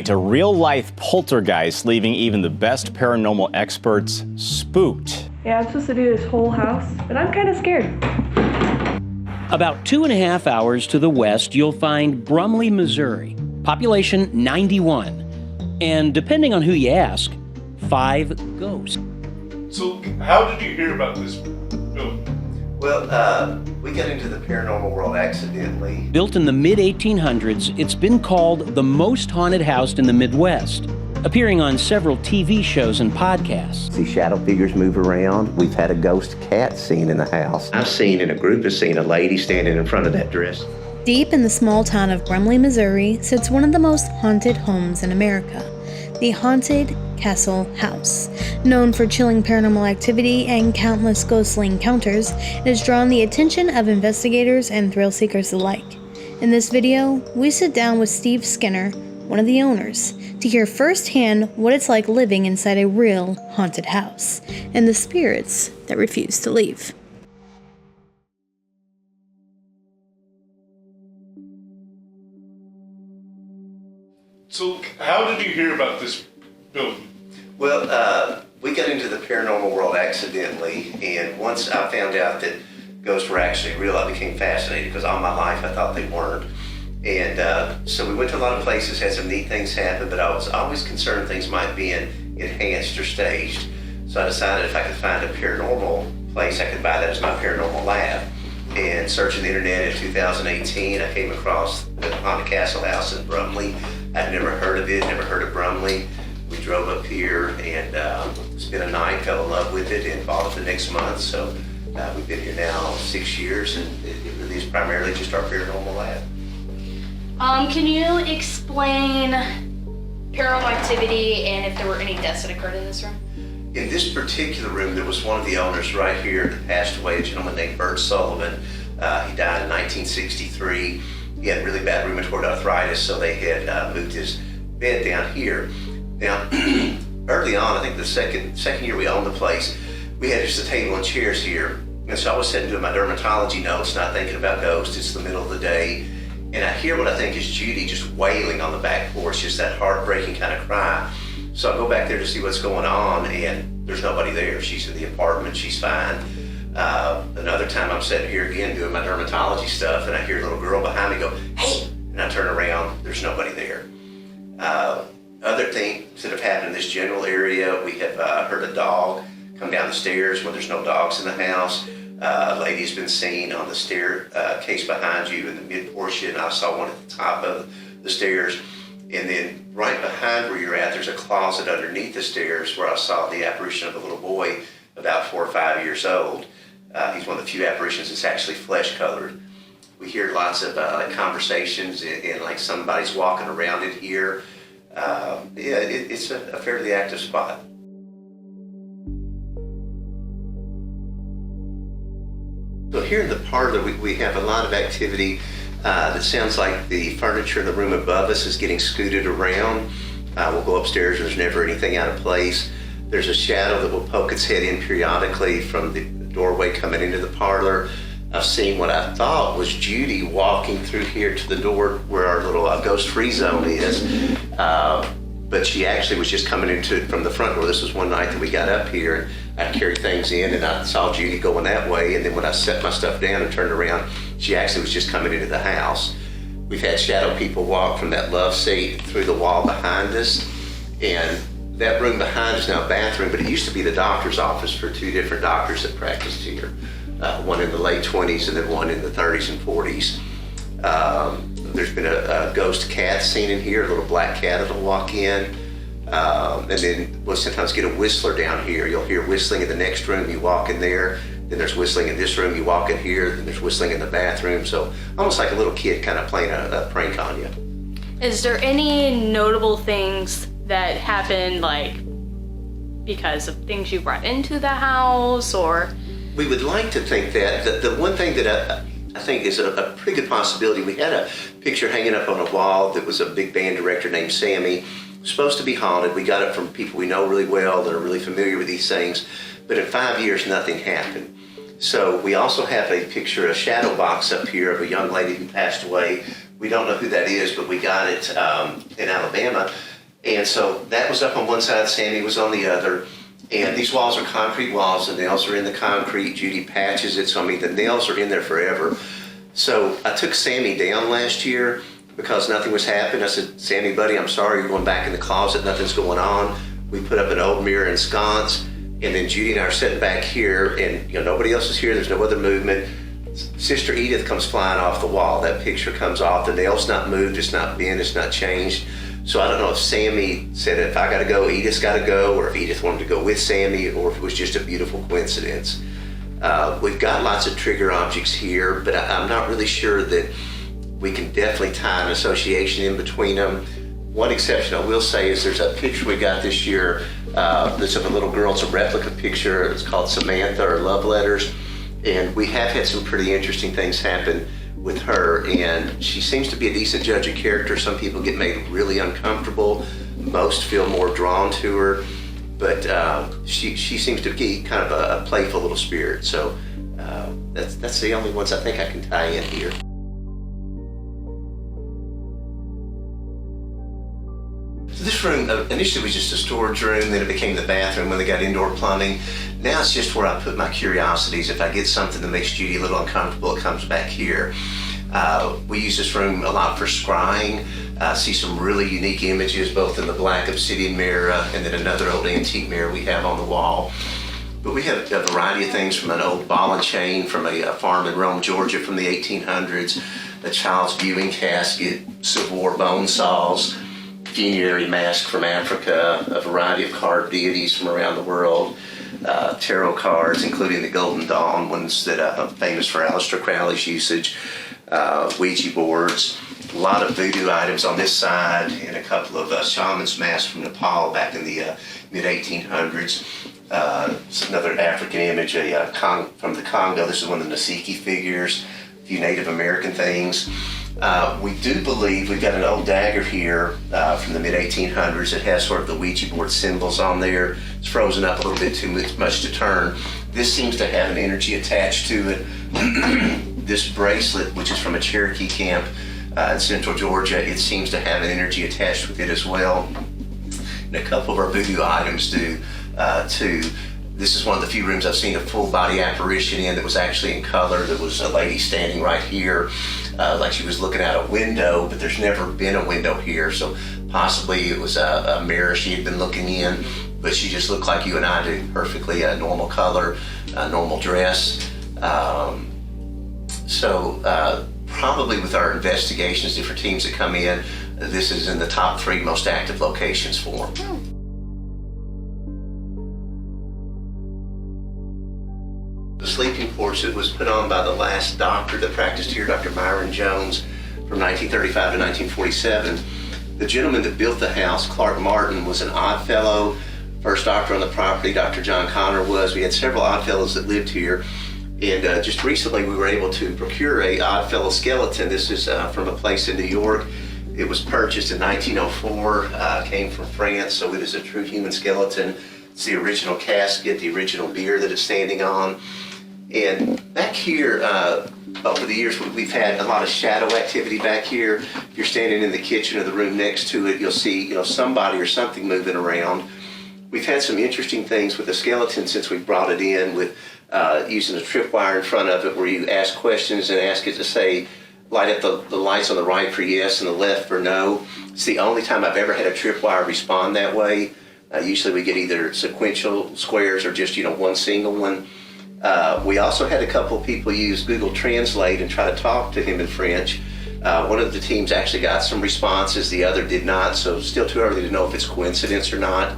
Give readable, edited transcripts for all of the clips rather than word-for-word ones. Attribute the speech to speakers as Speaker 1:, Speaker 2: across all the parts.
Speaker 1: tonight, a real-life poltergeist leaving even the best paranormal experts spooked.
Speaker 2: Yeah, I'm supposed to do this whole house, but I'm kind of scared.
Speaker 3: About 2.5 hours to the west, you'll find Brumley, Missouri. Population 91. And depending on who you ask, 5 ghosts.
Speaker 4: So, how did you hear about this building?
Speaker 5: Well, we got into the paranormal world accidentally.
Speaker 3: Built in the mid-1800s, it's been called the most haunted house in the Midwest, appearing on several TV shows and podcasts.
Speaker 5: See shadow figures move around. We've had a ghost cat seen in the house. I've seen, in a group, has seen a lady standing in front of that dress.
Speaker 6: Deep in the small town of Brumley, Missouri, sits one of the most haunted homes in America, the Haunted Castle House. Known for chilling paranormal activity and countless ghostly encounters, it has drawn the attention of investigators and thrill seekers alike. In this video, we sit down with Steve Skinner, one of the owners, to hear firsthand what it's like living inside a real haunted house and the spirits that refuse to leave.
Speaker 4: So, how did you hear about this building?
Speaker 5: Well, we got into the paranormal world accidentally, and once I found out that ghosts were actually real, I became fascinated, because all my life I thought they weren't. And so we went to a lot of places, had some neat things happen, but I was always concerned things might be enhanced or staged. So I decided if I could find a paranormal place, I could buy that as my paranormal lab. And searching the internet in 2018, I came across the Haunted Castle House in Brumley. I'd never heard of it, never heard of Brumley. We drove up here and spent a night, fell in love with it, and bought it the next month. So we've been here now 6 years, and it really is primarily just our paranormal lab.
Speaker 7: Can you explain paranormal activity and if there were any deaths that occurred in this room?
Speaker 5: In this particular room, there was one of the owners right here that passed away, a gentleman named Bert Sullivan. He died in 1963. He had really bad rheumatoid arthritis, so they had moved his bed down here. Now, early on, I think the second year we owned the place, we had just a table and chairs here. And so I was sitting doing my dermatology notes, not thinking about ghosts. It's the middle of the day. And I hear what I think is Judy just wailing on the back porch, just that heartbreaking kind of cry. So I go back there to see what's going on, and there's nobody there. She's in the apartment, she's fine. Another time I'm sitting here again doing my dermatology stuff, and I hear a little girl behind me go, "Hey!" And I turn around, there's nobody there. Other things that have happened in this general area, we have heard a dog come down the stairs when there's no dogs in the house. A lady's been seen on the staircase behind you in the mid portion. I saw one at the top of the stairs. And then right behind where you're at, there's a closet underneath the stairs where I saw the apparition of a little boy about 4 or 5 years old. He's one of the few apparitions that's actually flesh colored. We hear lots of conversations and like somebody's walking around in here. It's a fairly active spot. So here in the parlor, we have a lot of activity that sounds like the furniture in the room above us is getting scooted around. We'll go upstairs and there's never anything out of place. There's a shadow that will poke its head in periodically from the doorway coming into the parlor. I've seen what I thought was Judy walking through here to the door where our little ghost-free zone is. But she actually was just coming into it from the front door. This was one night that we got up here, and I carried things in, and I saw Judy going that way, and then when I set my stuff down and turned around, she actually was just coming into the house. We've had shadow people walk from that love seat through the wall behind us, and that room behind us now a bathroom, but it used to be the doctor's office for 2 different doctors that practiced here. One in the late 20s and then one in the 30s and 40s. There's been a ghost cat seen in here, a little black cat that'll walk in. And then we'll sometimes get a whistler down here. You'll hear whistling in the next room, you walk in there. Then there's whistling in this room, you walk in here. Then there's whistling in the bathroom. So almost like a little kid kind of playing a prank on you.
Speaker 7: Is there any notable things that happened, like because of things you brought into the house, or?
Speaker 5: We would like to think that. The one thing that I think is a pretty good possibility, we had a picture hanging up on a wall that was a big band director named Sammy. It was supposed to be haunted. We got it from people we know really well that are really familiar with these things. But in 5 years, nothing happened. So we also have a picture, a shadow box up here of a young lady who passed away. We don't know who that is, but we got it in Alabama. And so that was up on one side, Sammy was on the other. And these walls are concrete walls, the nails are in the concrete. Judy patches it, so I mean, the nails are in there forever. So I took Sammy down last year because nothing was happening. I said, Sammy, buddy, I'm sorry, you're going back in the closet, nothing's going on. We put up an old mirror and sconce, and then Judy and I are sitting back here, and nobody else is here, there's no other movement. Sister Edith comes flying off the wall. That picture comes off, the nail's not moved, it's not bent, it's not changed. So I don't know if Sammy said, if I gotta go, Edith's gotta go, or if Edith wanted to go with Sammy, or if it was just a beautiful coincidence. We've got lots of trigger objects here, but I'm not really sure that we can definitely tie an association in between them. One exception I will say is there's a picture we got this year that's of a little girl. It's a replica picture. It's called Samantha or Love Letters. And we have had some pretty interesting things happen with her, and she seems to be a decent judge of character. Some people get made really uncomfortable. Most feel more drawn to her, but she seems to be kind of a playful little spirit. So that's the only ones I think I can tie in here. So this room initially was just a storage room, then it became the bathroom when they got indoor plumbing. Now it's just where I put my curiosities. If I get something that makes Judy a little uncomfortable, it comes back here. We use this room a lot for scrying. See some really unique images, both in the black obsidian mirror and then another old antique mirror we have on the wall. But we have a variety of things, from an old ball and chain from a farm in Rome, Georgia from the 1800s, a child's viewing casket, Civil War bone saws, funerary mask from Africa, a variety of carved deities from around the world, tarot cards, including the Golden Dawn ones that are famous for Aleister Crowley's usage, Ouija boards, a lot of voodoo items on this side, and a couple of shaman's masks from Nepal back in the mid-1800s. Another African image, from the Congo. This is one of the Nasiki figures, a few Native American things. We do believe we've got an old dagger here from the mid-1800s that has sort of the Ouija board symbols on there. It's frozen up a little bit too much to turn. This seems to have an energy attached to it. This bracelet, which is from a Cherokee camp in central Georgia, it seems to have an energy attached with it as well. And a couple of our voodoo items do too. This is one of the few rooms I've seen a full body apparition in that was actually in color. There was a lady standing right here, like she was looking out a window, but there's never been a window here. So possibly it was a mirror she had been looking in, but she just looked like you and I do, perfectly a normal color, a normal dress. Probably with our investigations, different teams that come in, this is in the top 3 most active locations for them. The sleeping porch that was put on by the last doctor that practiced here, Dr. Myron Jones, from 1935 to 1947. The gentleman that built the house, Clark Martin, was an odd fellow. First doctor on the property, Dr. John Connor was. We had several odd fellows that lived here. And just recently we were able to procure a Oddfellow skeleton. This is from a place in New York. It was purchased in 1904, came from France, so it is a true human skeleton. It's the original casket, the original bier that it's standing on. And back here, over the years, we've had a lot of shadow activity back here. If you're standing in the kitchen or the room next to it, you'll see somebody or something moving around. We've had some interesting things with the skeleton since we brought it in, with using a tripwire in front of it where you ask questions and ask it to say, light up the lights on the right for yes and the left for no. It's the only time I've ever had a tripwire respond that way. Usually we get either sequential squares or just one single one. We also had a couple of people use Google Translate and try to talk to him in French. One of the teams actually got some responses, the other did not, so still too early to know if it's coincidence or not.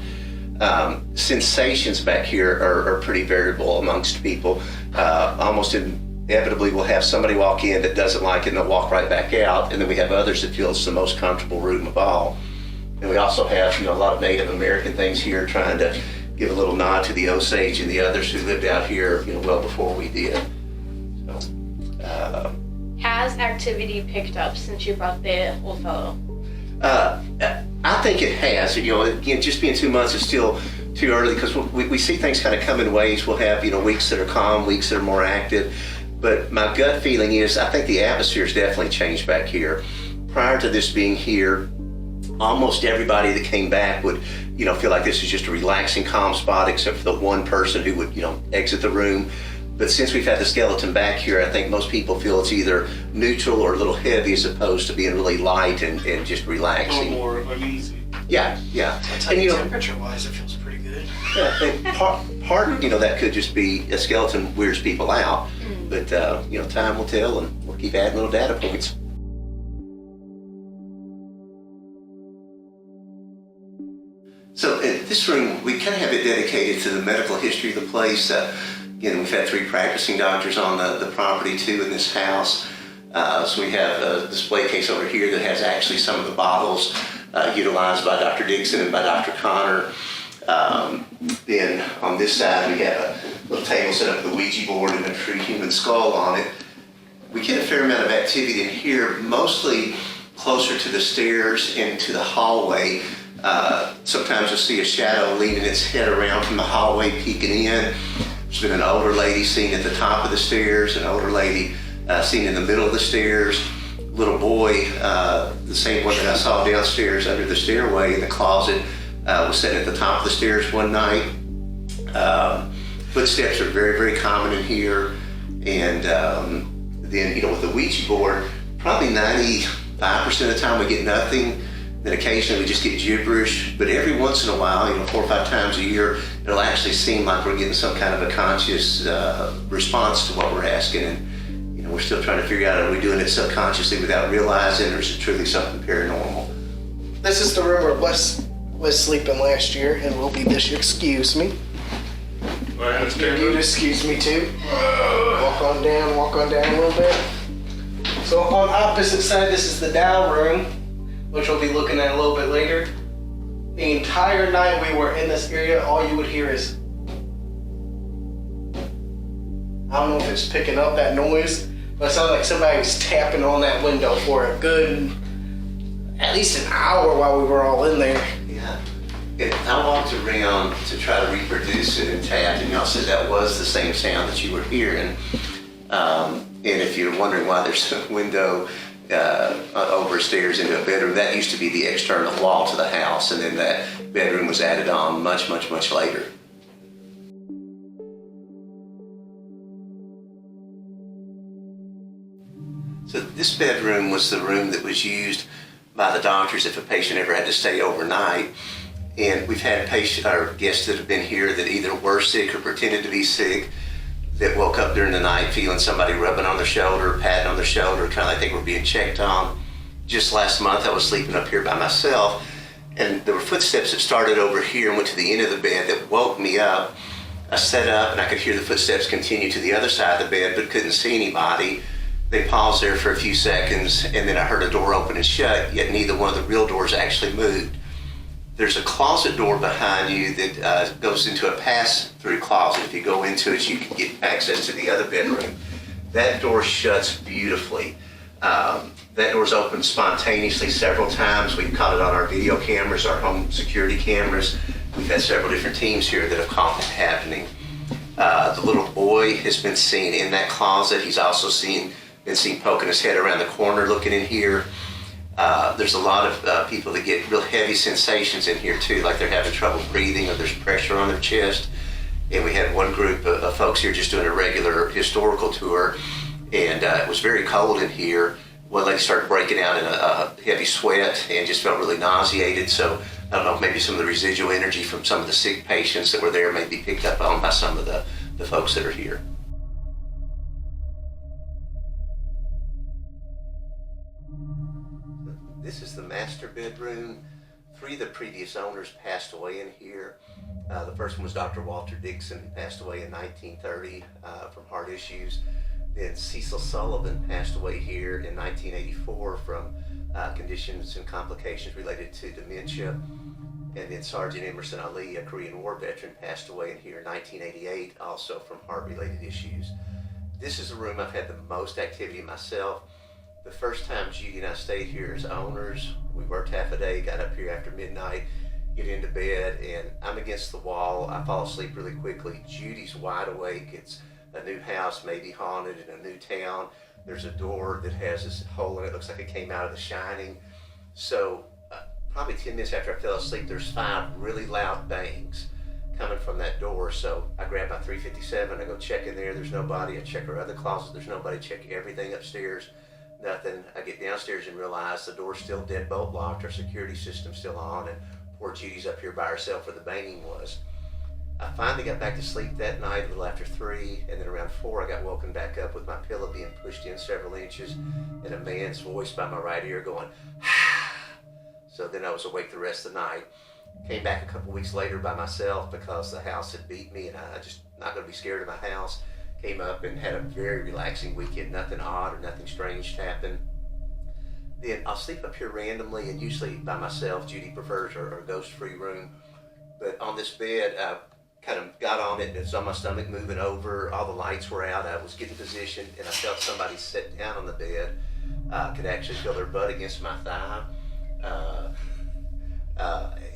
Speaker 5: Sensations back here are pretty variable amongst people. Almost inevitably we'll have somebody walk in that doesn't like it and they'll walk right back out, and then we have others that feel it's the most comfortable room of all. And we also have a lot of Native American things here, trying to give a little nod to the Osage and the others who lived out here well before we did. So,
Speaker 7: has activity picked up since you brought the old fellow?
Speaker 5: I think it has. Again, just being 2 months is still too early, because we see things kind of come in waves. We'll have weeks that are calm, weeks that are more active. But my gut feeling is I think the atmosphere's definitely changed back here. Prior to this being here, almost everybody that came back would, feel like this is just a relaxing, calm spot, except for the one person who would, exit the room. But since we've had the skeleton back here, I think most people feel it's either neutral or a little heavy as opposed to being really light and just
Speaker 4: A
Speaker 5: relaxing.
Speaker 4: little more uneasy.
Speaker 5: Yeah.
Speaker 8: I'll tell you, temperature-wise, it feels pretty good.
Speaker 5: Yeah, and part, that could just be a skeleton weirds people out. But, time will tell, and we'll keep adding little data points. So in this room, we kind of have it dedicated to the medical history of the place. We've had 3 practicing doctors on the property too in this house. So we have a display case over here that has actually some of the bottles utilized by Dr. Dixon and by Dr. Connor. Then on this side, we have a little table set up with a Ouija board and a true human skull on it. We get a fair amount of activity in here, mostly closer to the stairs and to the hallway. Sometimes you'll see a shadow leaning its head around from the hallway peeking in. There's been an older lady seen at the top of the stairs, an older lady seen in the middle of the stairs. Little boy, the same one that I saw downstairs under the stairway in the closet, was sitting at the top of the stairs one night. Footsteps are very, very common in here. And then, with the Ouija board, probably 95% of the time we get nothing. Then occasionally we just get gibberish, but every once in a while, 4 or 5 times a year, it'll actually seem like we're getting some kind of a conscious response to what we're asking. And, we're still trying to figure out, are we doing it subconsciously without realizing, or is it truly something paranormal?
Speaker 8: This is the room where Wes was sleeping last year and will be this year. Excuse me. You excuse me too. Walk on down a little bit. So on opposite side, this is the dial room, which we'll be looking at a little bit later. The entire night we were in this area, all you would hear is, I don't know if it's picking up that noise, but it sounded like somebody was tapping on that window for a good, at least an hour while we were all in there.
Speaker 5: Yeah. And I walked around to try to reproduce it and tapped, and y'all said that was the same sound that you were hearing. And if you're wondering why there's a window over stairs into a bedroom, that used to be the external wall to the house, and then that bedroom was added on much, much, much later. So this bedroom was the room that was used by the doctors if a patient ever had to stay overnight. And we've had guests that have been here that either were sick or pretended to be sick, that woke up during the night feeling somebody rubbing on their shoulder, patting on their shoulder, kind of like they were being checked on. Just last month, I was sleeping up here by myself, and there were footsteps that started over here and went to the end of the bed that woke me up. I sat up, and I could hear the footsteps continue to the other side of the bed, but couldn't see anybody. They paused there for a few seconds, and then I heard a door open and shut, yet neither one of the real doors actually moved. There's a closet door behind you that goes into a pass-through closet. If you go into it, you can get access to the other bedroom. That door shuts beautifully. That door's opened spontaneously several times. We've caught it on our video cameras, our home security cameras. We've had several different teams here that have caught it happening. The little boy has been seen in that closet. He's also been seen poking his head around the corner looking in here. There's a lot of people that get real heavy sensations in here too, like they're having trouble breathing or there's pressure on their chest. And we had one group of folks here just doing a regular historical tour, and it was very cold in here. One lady started breaking out in a heavy sweat and just felt really nauseated. So I don't know, maybe some of the residual energy from some of the sick patients that were there may be picked up on by some of the folks that are here. This is the master bedroom. 3 of the previous owners passed away in here. The first one was Dr. Walter Dixon, who passed away in 1930 from heart issues. Then Cecil Sullivan passed away here in 1984 from conditions and complications related to dementia. And then Sergeant Emerson Ali, a Korean War veteran, passed away in here in 1988, also from heart-related issues. This is the room I've had the most activity myself. The first time Judy and I stayed here as owners, we worked half a day, got up here after midnight, get into bed, and I'm against the wall. I fall asleep really quickly. Judy's wide awake. It's a new house, maybe haunted, in a new town. There's a door that has this hole in it. Looks like it came out of The Shining. So probably 10 minutes after I fell asleep, there's 5 really loud bangs coming from that door. So I grab my 357, I go check in there, there's nobody. I check her other closet, there's nobody. Check everything upstairs, nothing. I get downstairs and realize the door's still deadbolt locked, our security system's still on, and poor Judy's up here by herself where the banging was. I finally got back to sleep that night a little after 3, and then around 4 I got woken back up with my pillow being pushed in several inches and a man's voice by my right ear going, so then I was awake the rest of the night. Came back a couple weeks later by myself because the house had beat me and I just not going to be scared of my house. Came up and had a very relaxing weekend, nothing odd or nothing strange happened. Then I'll sleep up here randomly and usually by myself. Judy prefers her ghost-free room. But on this bed, I kind of got on it and it's on my stomach moving over. All the lights were out. I was getting positioned and I felt somebody sit down on the bed. I could actually feel their butt against my thigh.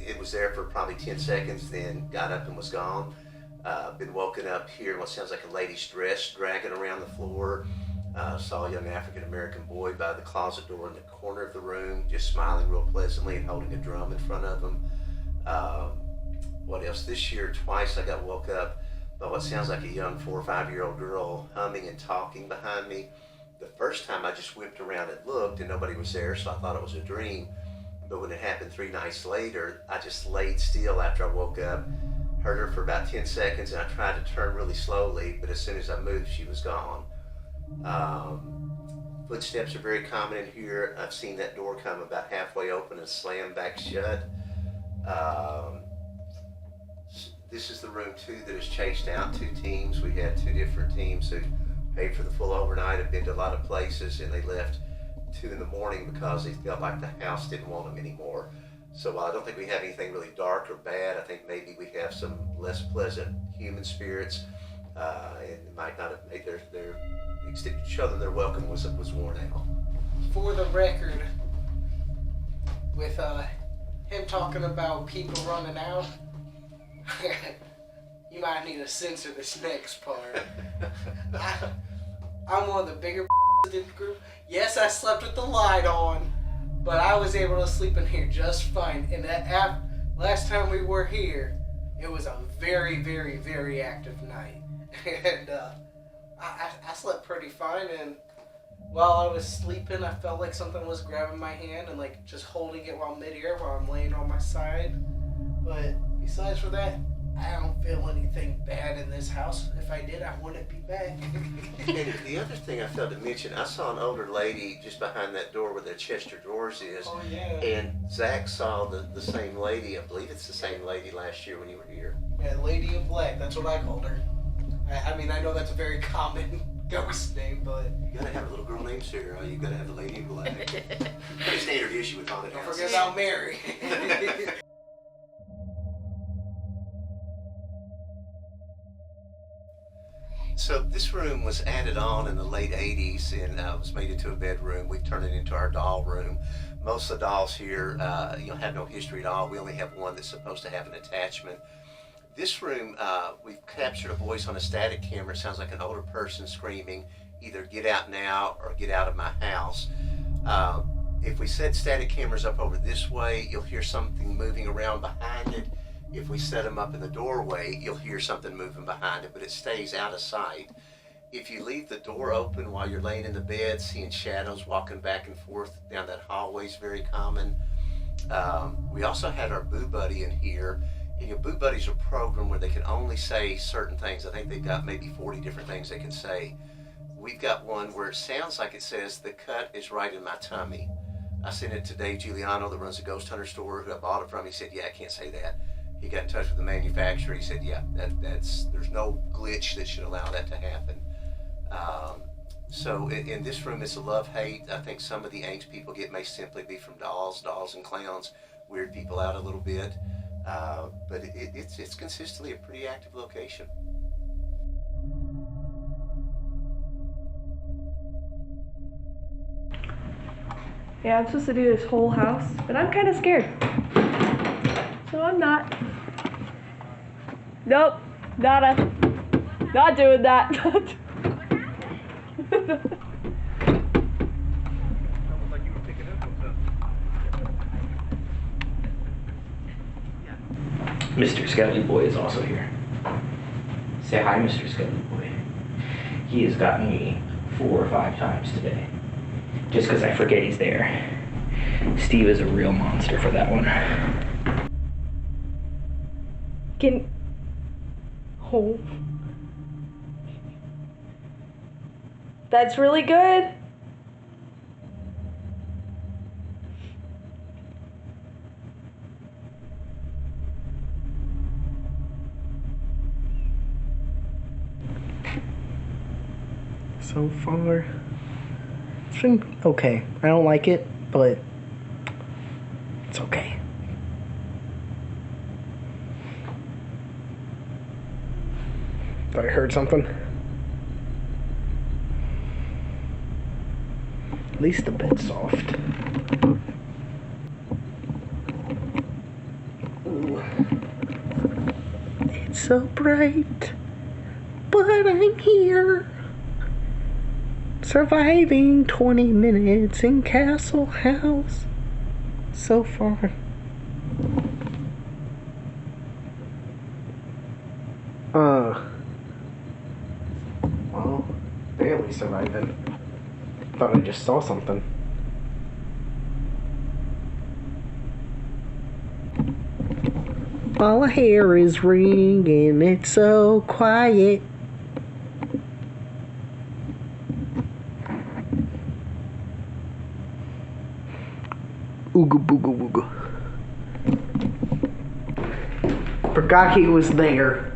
Speaker 5: It was there for probably 10 seconds, then got up and was gone. Been woken up here in what sounds like a lady's dress dragging around the floor. Saw a young African-American boy by the closet door in the corner of the room, just smiling real pleasantly and holding a drum in front of him. What else? This year, twice I got woke up by what sounds like a young 4 or 5-year-old girl humming and talking behind me. The first time I just whipped around and looked and nobody was there, so I thought it was a dream. But when it happened 3 nights later, I just laid still after I woke up, heard her for about 10 seconds, and I tried to turn really slowly, but as soon as I moved, she was gone. Footsteps are very common in here. I've seen that door come about halfway open and slam back shut. This is the room, too, that has chased out 2 teams. We had 2 different teams who paid for the full overnight, have been to a lot of places, and they left 2 in the morning because they felt like the house didn't want them anymore. So while I don't think we have anything really dark or bad, I think maybe we have some less pleasant human spirits, and it might not have made their show them their welcome was worn out.
Speaker 8: For the record, with him talking about people running out, you might need to censor this next part. I'm one of the bigger in the group. Yes, I slept with the light on, but I was able to sleep in here just fine. And that last time we were here, it was a very, very, very active night. And I slept pretty fine. And while I was sleeping, I felt like something was grabbing my hand and like just holding it while midair while I'm laying on my side. But besides for that, I don't feel anything bad in this house. If I did, I wouldn't be back.
Speaker 5: And the other thing I failed to mention, I saw an older lady just behind that door where the Chester drawers is.
Speaker 8: Oh, yeah.
Speaker 5: And Zach saw the same lady, I believe it's the same lady last year when you were here.
Speaker 8: Yeah, Lady in Black, that's what I called her. I mean, I know that's a very common ghost name, but...
Speaker 5: You gotta have a little girl named Sarah, you gotta have the Lady in Black. Pretty standard issue with haunted
Speaker 8: don't
Speaker 5: houses.
Speaker 8: forget about Mary.
Speaker 5: So this room was added on in the late 80s and was made into a bedroom. We've turned it into our doll room. Most of the dolls here have no history at all. We only have one that's supposed to have an attachment. This room, we've captured a voice on a static camera. It sounds like an older person screaming, either get out now or get out of my house. If we set static cameras up over this way, you'll hear something moving around behind it. If we set them up in the doorway, you'll hear something moving behind it, but it stays out of sight. If you leave the door open while you're laying in the bed, seeing shadows walking back and forth down that hallway is very common. We also had our Boo Buddy in here. And Boo Buddy's a program where they can only say certain things. I think they've got maybe 40 different things they can say. We've got one where it sounds like it says, the cut is right in my tummy. I sent it to Dave Giuliano that runs the Ghost Hunter store who I bought it from. He said, yeah, I can't say that. He got in touch with the manufacturer. He said, yeah, there's no glitch that should allow that to happen. So in this room, it's a love-hate. I think some of the angst people get may simply be from dolls and clowns, weird people out a little bit. But it's consistently a pretty active location.
Speaker 2: Yeah, I'm supposed to do this whole house, but I'm kind of scared. So I'm not. Nope, not doing that.
Speaker 9: Mr. Skelly Boy is also here. Say hi, Mr. Skelly Boy. He has gotten me 4 or 5 times today. Just because I forget he's there. Steve is a real monster for that one.
Speaker 2: Oh. That's really good.
Speaker 8: So far, it's been okay. I don't like it, but it's okay. Thought I heard something. At least the bed's soft. Ooh. It's so bright, but I'm here. Surviving 20 minutes in Castle House so far. Well, barely surviving. Thought I just saw something. All I hear is ringing, it's so quiet. Ooga booga wooga. Forgot he was there.